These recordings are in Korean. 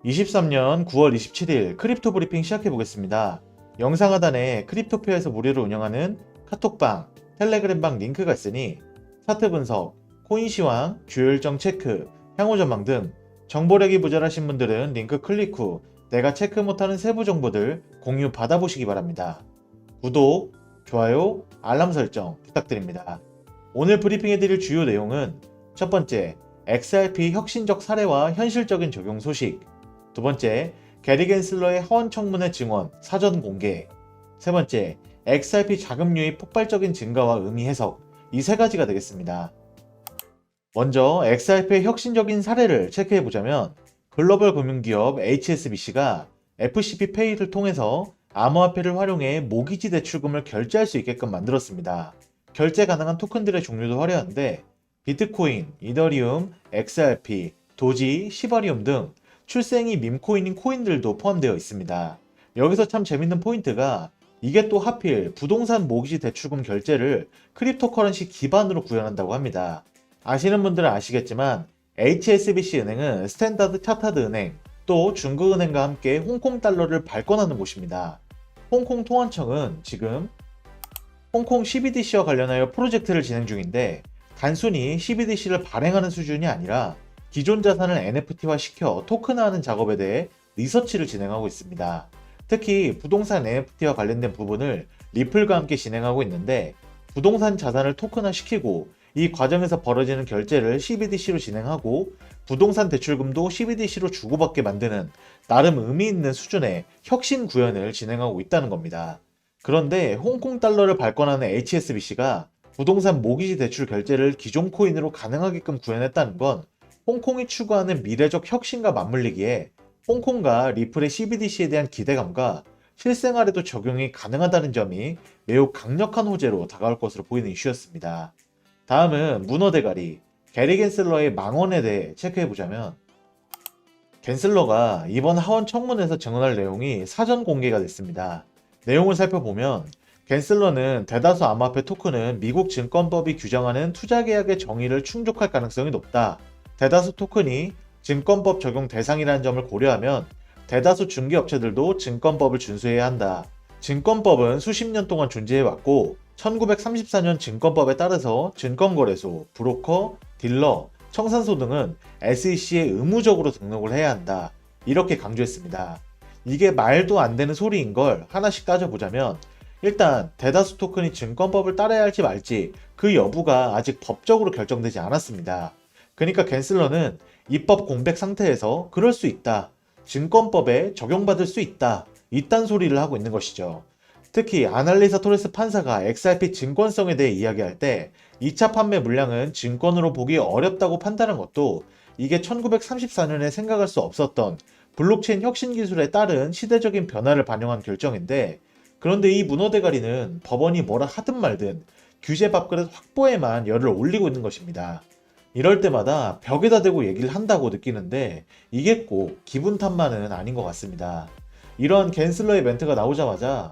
23년 9월 27일 크립토 브리핑 시작해 보겠습니다. 영상 하단에 크립토페어에서 무료로 운영하는 카톡방, 텔레그램방 링크가 있으니 차트 분석, 코인 시황, 주요 일정 체크, 향후 전망 등 정보력이 모자라신 분들은 링크 클릭 후 내가 체크 못하는 세부 정보들 공유 받아보시기 바랍니다. 구독, 좋아요, 알람 설정 부탁드립니다. 오늘 브리핑해드릴 주요 내용은 첫 번째, XRP 혁신적 사례와 현실적인 적용 소식. 두 번째, 게리 겐슬러의 하원 청문회 증언 사전 공개. 세 번째, XRP 자금 유입 폭발적인 증가와 의미 해석. 이 세 가지가 되겠습니다. 먼저 XRP의 혁신적인 사례를 체크해 보자면 글로벌 금융기업 HSBC가 FCP페이를 통해서 암호화폐를 활용해 모기지 대출금을 결제할 수 있게끔 만들었습니다. 결제 가능한 토큰들의 종류도 화려한데 비트코인, 이더리움, XRP, 도지, 시바리움 등 출생이 밈코인인 코인들도 포함되어 있습니다. 여기서 참 재밌는 포인트가 이게 또 하필 부동산 모기지 대출금 결제를 크립토커런시 기반으로 구현한다고 합니다. 아시는 분들은 아시겠지만 HSBC 은행은 스탠다드 차타드 은행, 또 중국은행과 함께 홍콩 달러를 발권하는 곳입니다. 홍콩 통화청은 지금 홍콩 CBDC와 관련하여 프로젝트를 진행 중인데 단순히 CBDC를 발행하는 수준이 아니라 기존 자산을 NFT화 시켜 토큰화하는 작업에 대해 리서치를 진행하고 있습니다. 특히 부동산 NFT와 관련된 부분을 리플과 함께 진행하고 있는데 부동산 자산을 토큰화 시키고 이 과정에서 벌어지는 결제를 CBDC로 진행하고 부동산 대출금도 CBDC로 주고받게 만드는 나름 의미 있는 수준의 혁신 구현을 진행하고 있다는 겁니다. 그런데 홍콩 달러를 발권하는 HSBC가 부동산 모기지 대출 결제를 기존 코인으로 가능하게끔 구현했다는 건 홍콩이 추구하는 미래적 혁신과 맞물리기에 홍콩과 리플의 CBDC에 대한 기대감과 실생활에도 적용이 가능하다는 점이 매우 강력한 호재로 다가올 것으로 보이는 이슈였습니다. 다음은 문어 대가리, 게리 겐슬러의 망언에 대해 체크해보자면 겐슬러가 이번 하원 청문회에서 증언할 내용이 사전 공개가 됐습니다. 내용을 살펴보면 겐슬러는 대다수 암호화폐 토큰은 미국 증권법이 규정하는 투자계약의 정의를 충족할 가능성이 높다. 대다수 토큰이 증권법 적용 대상이라는 점을 고려하면 대다수 중개업체들도 증권법을 준수해야 한다. 증권법은 수십 년 동안 존재해왔고 1934년 증권법에 따라서 증권거래소, 브로커, 딜러, 청산소 등은 SEC에 의무적으로 등록을 해야 한다. 이렇게 강조했습니다. 이게 말도 안 되는 소리인 걸 하나씩 따져보자면 일단 대다수 토큰이 증권법을 따라야 할지 말지 그 여부가 아직 법적으로 결정되지 않았습니다. 그러니까 겐슬러는 입법 공백 상태에서 그럴 수 있다. 증권법에 적용받을 수 있다. 이딴 소리를 하고 있는 것이죠. 특히 아날리사 토레스 판사가 XRP 증권성에 대해 이야기할 때 2차 판매 물량은 증권으로 보기 어렵다고 판단한 것도 이게 1934년에 생각할 수 없었던 블록체인 혁신 기술에 따른 시대적인 변화를 반영한 결정인데 그런데 이 문어 대가리는 법원이 뭐라 하든 말든 규제 밥그릇 확보에만 열을 올리고 있는 것입니다. 이럴 때마다 벽에다 대고 얘기를 한다고 느끼는데 이게 꼭 기분 탓만은 아닌 것 같습니다. 이런 겐슬러의 멘트가 나오자마자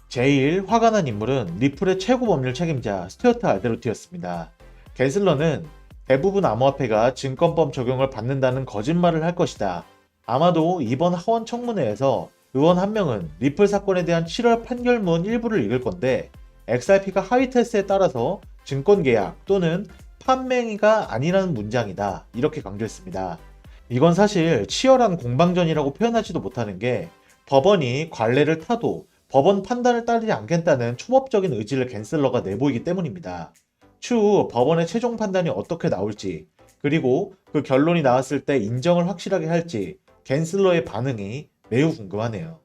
제일 화가 난 인물은 리플의 최고 법률 책임자 스튜어트 알데로티였습니다. 겐슬러는 대부분 암호화폐가 증권법 적용을 받는다는 거짓말을 할 것이다. 아마도 이번 하원 청문회에서 의원 한 명은 리플 사건에 대한 7월 판결문 일부를 읽을 건데 XRP가 하위 테스트에 따라서 증권계약 또는 판매가 아니라는 문장이다. 이렇게 강조했습니다. 이건 사실 치열한 공방전이라고 표현하지도 못하는 게 법원이 관례를 타도 법원 판단을 따르지 않겠다는 초법적인 의지를 겐슬러가 내보이기 때문입니다. 추후 법원의 최종 판단이 어떻게 나올지 그리고 그 결론이 나왔을 때 인정을 확실하게 할지 겐슬러의 반응이 매우 궁금하네요.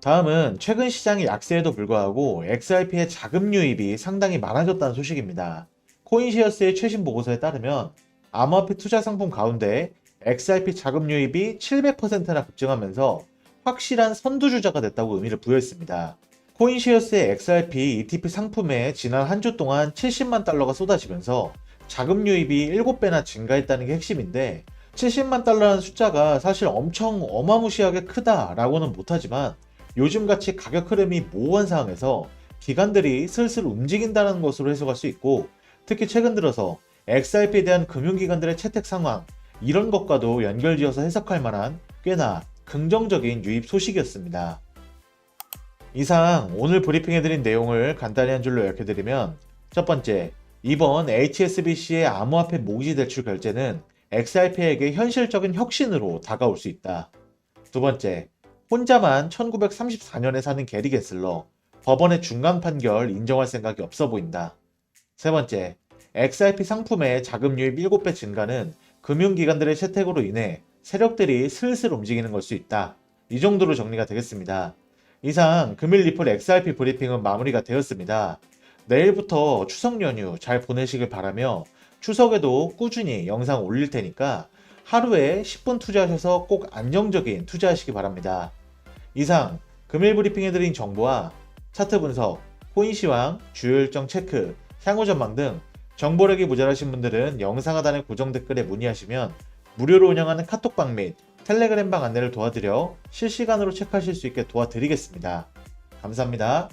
다음은 최근 시장의 약세에도 불구하고 XRP의 자금 유입이 상당히 많아졌다는 소식입니다. 코인시어스의 최신 보고서에 따르면 암호화폐 투자 상품 가운데 XRP 자금 유입이 700%나 급증하면서 확실한 선두주자가 됐다고 의미를 부여했습니다. 코인시어스의 XRP ETP 상품에 지난 한 주 동안 70만 달러가 쏟아지면서 자금 유입이 7배나 증가했다는 게 핵심인데 70만 달러라는 숫자가 사실 엄청 어마무시하게 크다라고는 못하지만 요즘같이 가격 흐름이 모호한 상황에서 기관들이 슬슬 움직인다는 것으로 해석할 수 있고 특히 최근 들어서 XRP에 대한 금융기관들의 채택 상황, 이런 것과도 연결지어서 해석할 만한 꽤나 긍정적인 유입 소식이었습니다. 이상 오늘 브리핑해드린 내용을 간단히 한 줄로 요약해드리면, 첫 번째, 이번 HSBC의 암호화폐 모기지 대출 결제는 XRP에게 현실적인 혁신으로 다가올 수 있다. 두 번째, 혼자만 1934년에 사는 게리 게슬러, 법원의 중간 판결 인정할 생각이 없어 보인다. 세 번째, XRP 상품의 자금 유입 7배 증가는 금융기관들의 채택으로 인해 세력들이 슬슬 움직이는 걸 수 있다. 이 정도로 정리가 되겠습니다. 이상 금일 리플 XRP 브리핑은 마무리가 되었습니다. 내일부터 추석 연휴 잘 보내시길 바라며, 추석에도 꾸준히 영상 올릴 테니까 하루에 10분 투자하셔서 꼭 안정적인 투자하시기 바랍니다. 이상 금일 브리핑 해드린 정보와 차트 분석, 코인 시황, 주요 일정 체크, 향후 전망 등 정보력이 모자라신 분들은 영상 하단의 고정 댓글에 문의하시면 무료로 운영하는 카톡방 및 텔레그램방 안내를 도와드려 실시간으로 체크하실 수 있게 도와드리겠습니다. 감사합니다.